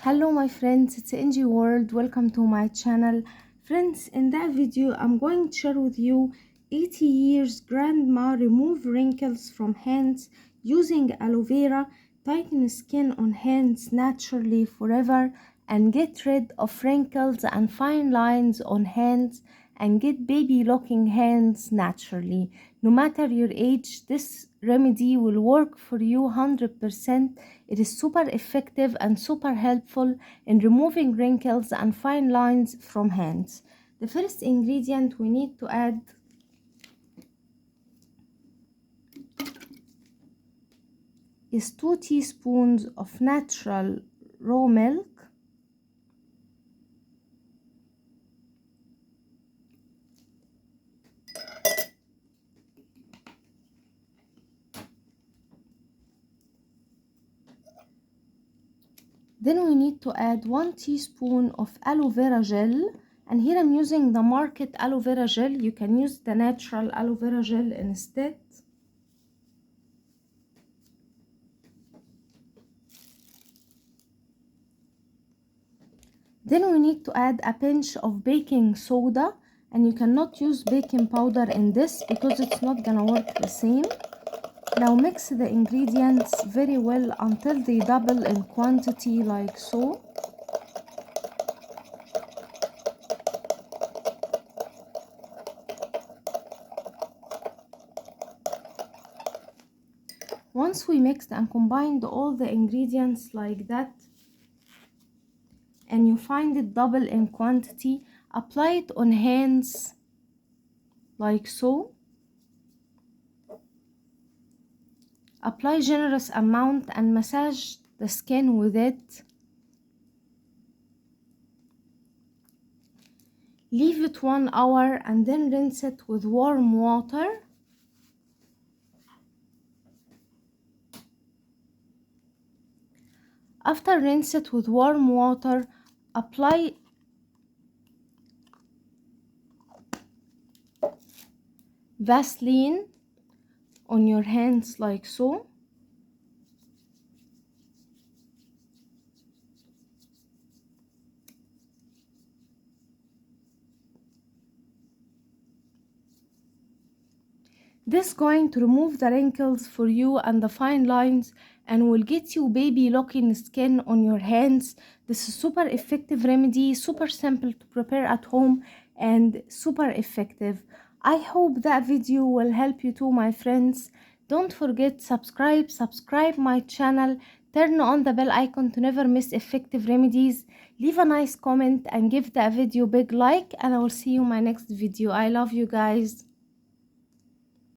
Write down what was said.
Hello my friends, it's NG World. Welcome to my channel. Friends, in that video I'm going to share with you 80 years grandma remove wrinkles from hands using aloe vera, tighten skin on hands naturally forever, and get rid of wrinkles and fine lines on hands and get baby looking hands naturally. No matter your age, this remedy will work for you 100%. It is super effective and super helpful in removing wrinkles and fine lines from hands. The first ingredient we need to add is 2 teaspoons of natural raw milk, then we need to add 1 teaspoon of aloe vera gel, and here I'm using the market aloe vera gel. You can use the natural aloe vera gel instead. Then we need to add a pinch of baking soda, and you cannot use baking powder in this because it's not gonna work the same. Now mix the ingredients very well until they double in quantity like so. Once we mixed and combined all the ingredients like that, and you find it double in quantity, apply it on hands like so. Apply generous amount and massage the skin with it. Leave it 1 hour and then rinse it with warm water. After rinse it with warm water, apply Vaseline on your hands like so. This is going to remove the wrinkles for you and the fine lines and will get you baby looking skin on your hands. This is super effective remedy, super simple to prepare at home and super effective. I hope that video will help you too, my friends. Don't forget subscribe my channel, turn on the bell icon to never miss effective remedies, leave a nice comment and give the video big like, and I will see you in my next video. I love you guys.